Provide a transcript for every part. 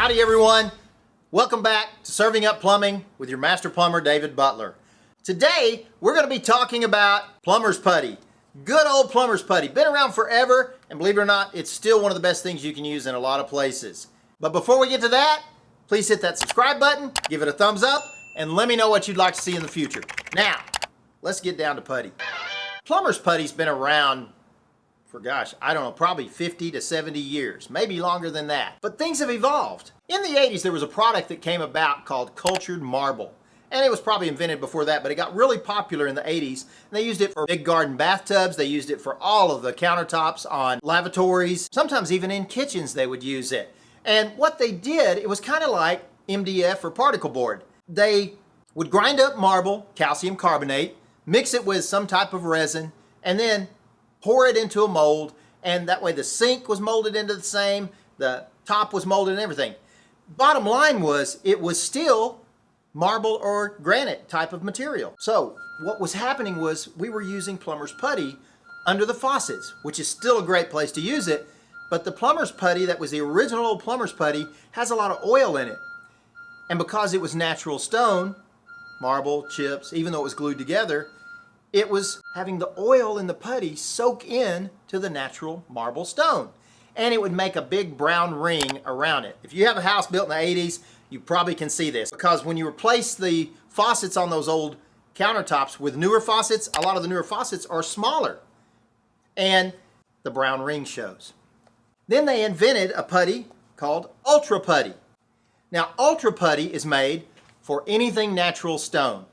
Howdy everyone, welcome back to Serving Up Plumbing with your master plumber David Butler. Today we're going to be talking about plumber's putty. Good old plumber's putty, been around forever, and believe it or not, it's still one of the best things you can use in a lot of places. But before we get to that, please hit that subscribe button, give it a thumbs up, and let me know what you'd like to see in the future. Now, let's get down to putty. Plumber's putty's been around for I don't know, probably 50 to 70 years, maybe longer than that. But things have evolved. In the 80s, there was a product that came about called cultured marble. And it was probably invented before that, but it got really popular in the 80s. And they used it for big garden bathtubs. They used it for all of the countertops on lavatories. Sometimes even in kitchens they would use it. And what they did, it was kind of like MDF or particle board. They would grind up marble, calcium carbonate, mix it with some type of resin, and then pour it into a mold, and that way the sink was molded into the same, the top was molded and everything. Bottom line was, it was still marble or granite type of material. So what was happening was we were using plumber's putty under the faucets, which is still a great place to use it, but the plumber's putty that was the original old plumber's putty has a lot of oil in it. And because it was natural stone, marble, chips, even though it was glued together, it was having the oil in the putty soak in to the natural marble stone. And it would make a big brown ring around it. If you have a house built in the 80s, you probably can see this. Because when you replace the faucets on those old countertops with newer faucets, a lot of the newer faucets are smaller. And the brown ring shows. Then they invented a putty called Ultra Putty. Now, Ultra Putty is made for anything natural stone.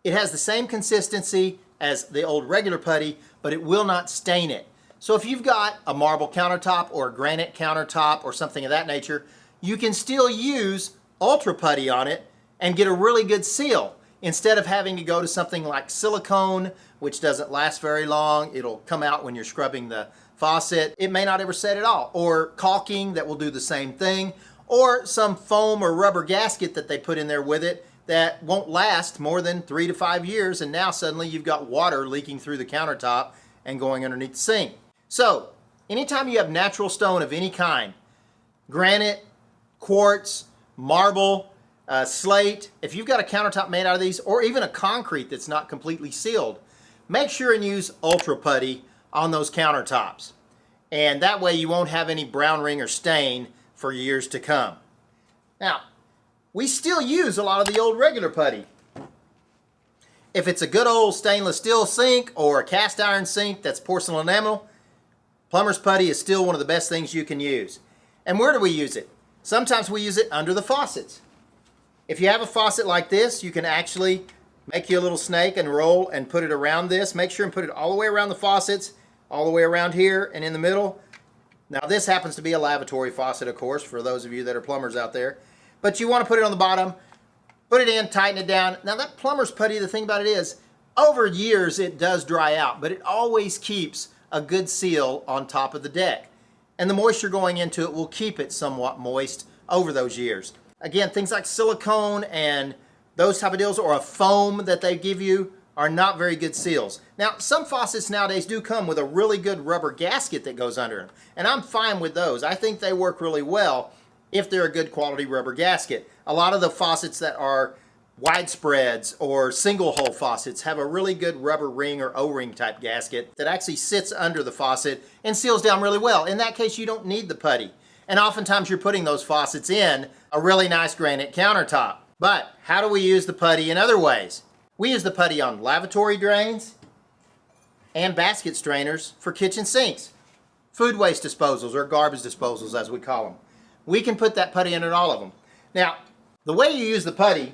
It has the same consistency as the old regular putty, but it will not stain it. So if you've got a marble countertop or a granite countertop or something of that nature, you can still use Ultra Putty on it and get a really good seal instead of having to go to something like silicone, which doesn't last very long. It'll come out when you're scrubbing the faucet. It may not ever set at all. Or caulking that will do the same thing, or some foam or rubber gasket that they put in there with it that won't last more than 3 to 5 years, and now suddenly you've got water leaking through the countertop and going underneath the sink. So, anytime you have natural stone of any kind, granite, quartz, marble, slate, if you've got a countertop made out of these, or even a concrete that's not completely sealed, make sure and use Ultra Putty on those countertops. And that way you won't have any brown ring or stain for years to come. Now, we still use a lot of the old regular putty. If it's a good old stainless steel sink or a cast iron sink that's porcelain enamel, plumber's putty is still one of the best things you can use. And where do we use it? Sometimes we use it under the faucets. If you have a faucet like this, you can actually make you a little snake and roll and put it around this. Make sure and put it all the way around the faucets, all the way around here and in the middle. Now this happens to be a lavatory faucet, of course, for those of you that are plumbers out there. But you want to put it on the bottom, put it in, tighten it down. Now that plumber's putty, the thing about it is, over years it does dry out, but it always keeps a good seal on top of the deck. And the moisture going into it will keep it somewhat moist over those years. Again, things like silicone and those type of deals, or a foam that they give you, are not very good seals. Now, some faucets nowadays do come with a really good rubber gasket that goes under them, and I'm fine with those. I think they work really well if they're a good quality rubber gasket. A lot of the faucets that are widespreads or single hole faucets have a really good rubber ring or O-ring type gasket that actually sits under the faucet and seals down really well. In that case, you don't need the putty. And oftentimes you're putting those faucets in a really nice granite countertop. But how do we use the putty in other ways? We use the putty on lavatory drains and basket strainers for kitchen sinks. Food waste disposals, or garbage disposals as we call them. We can put that putty in all of them. Now, the way you use the putty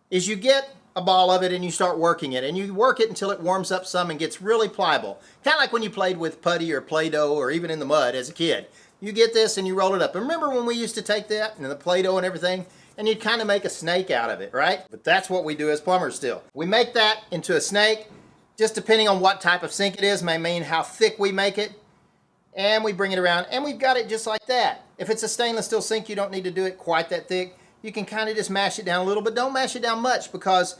is you get a ball of it and you start working it, and you work it until it warms up some and gets really pliable. Kind of like when you played with putty or Play-Doh or even in the mud as a kid. You get this and you roll it up. And remember when we used to take that and the Play-Doh and everything, and you'd kind of make a snake out of it, right? But that's what we do as plumbers still. We make that into a snake, just depending on what type of sink it is, may mean how thick we make it. And we bring it around, and we've got it just like that. If it's a stainless steel sink, you don't need to do it quite that thick. You can kind of just mash it down a little, but don't mash it down much, because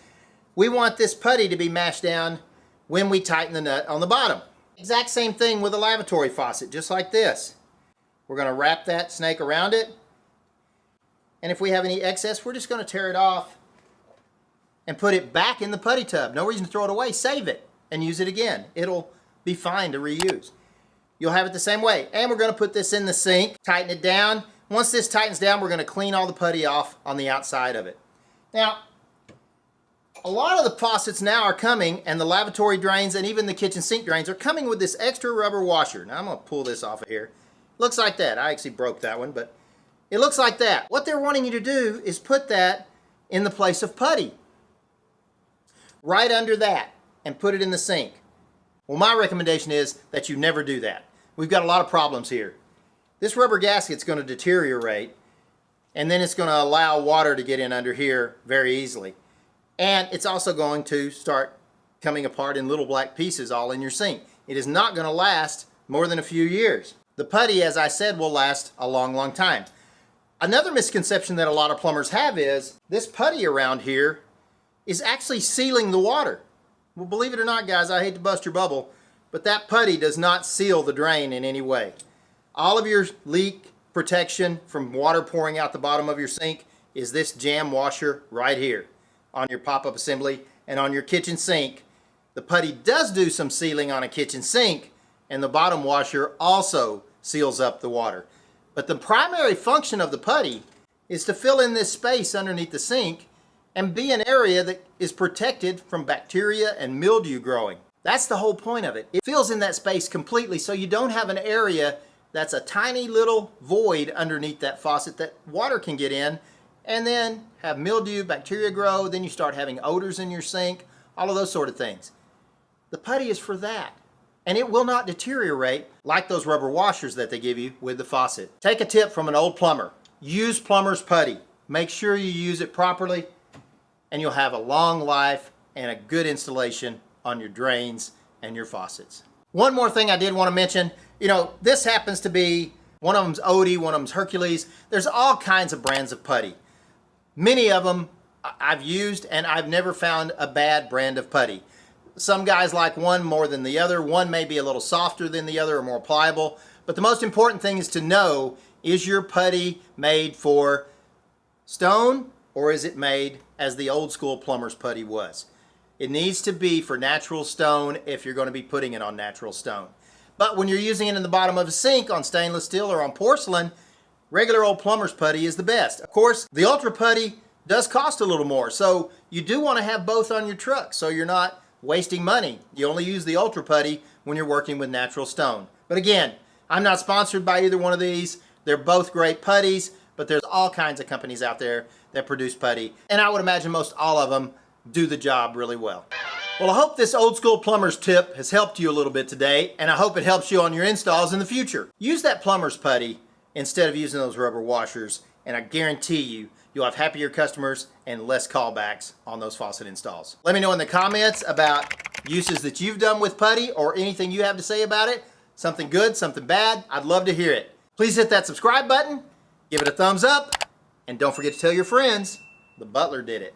we want this putty to be mashed down when we tighten the nut on the bottom. Exact same thing with a lavatory faucet, just like this. We're going to wrap that snake around it, And if we have any excess, we're just going to tear it off and put it back in the putty tub. No reason to throw it away. Save it and use it again. It'll be fine to reuse. You'll have it the same way. And we're going to put this in the sink, tighten it down. Once this tightens down, we're going to clean all the putty off on the outside of it. Now, a lot of the faucets now are coming, and the lavatory drains and even the kitchen sink drains are coming with this extra rubber washer. Now I'm going to pull this off of here. Looks like that. I actually broke that one, but it looks like that. What they're wanting you to do is put that in the place of putty. Right under that, and put it in the sink. Well, my recommendation is that you never do that. We've got a lot of problems here. This rubber gasket's going to deteriorate, and then it's going to allow water to get in under here very easily. And it's also going to start coming apart in little black pieces all in your sink. It is not going to last more than a few years. The putty, as I said, will last a long, long time. Another misconception that a lot of plumbers have is this putty around here is actually sealing the water. Well, believe it or not, guys, I hate to bust your bubble, but that putty does not seal the drain in any way. All of your leak protection from water pouring out the bottom of your sink is this jam washer right here on your pop-up assembly. And on your kitchen sink, the putty does do some sealing on a kitchen sink, and the bottom washer also seals up the water. But the primary function of the putty is to fill in this space underneath the sink and be an area that is protected from bacteria and mildew growing. That's the whole point of it. It fills in that space completely, so you don't have an area that's a tiny little void underneath that faucet that water can get in and then have mildew, bacteria grow, then you start having odors in your sink, all of those sort of things. The putty is for that. And it will not deteriorate like those rubber washers that they give you with the faucet. Take a tip from an old plumber. Use plumber's putty. Make sure you use it properly, and you'll have a long life and a good installation on your drains and your faucets. One more thing I did want to mention, this happens to be, one of them's Oaty, one of them's Hercules. There's all kinds of brands of putty. Many of them I've used, and I've never found a bad brand of putty. Some guys like one more than the other. One may be a little softer than the other or more pliable. But the most important thing is to know, is your putty made for stone, or is it made as the old school plumber's putty was? It needs to be for natural stone if you're going to be putting it on natural stone. But when you're using it in the bottom of a sink on stainless steel or on porcelain, regular old plumber's putty is the best. Of course, the ultra putty does cost a little more, so you do want to have both on your truck so you're not wasting money. You only use the ultra putty when you're working with natural stone. But again, I'm not sponsored by either one of these. They're both great putties, but there's all kinds of companies out there that produce putty, and I would imagine most all of them do the job really well. Well, I hope this old school plumber's tip has helped you a little bit today, and I hope it helps you on your installs in the future. Use that plumber's putty instead of using those rubber washers, and I guarantee you'll have happier customers and less callbacks on those faucet installs. Let me know in the comments about uses that you've done with putty or anything you have to say about it. Something good, something bad, I'd love to hear it. Please hit that subscribe button, give it a thumbs up, and don't forget to tell your friends the Butler did it.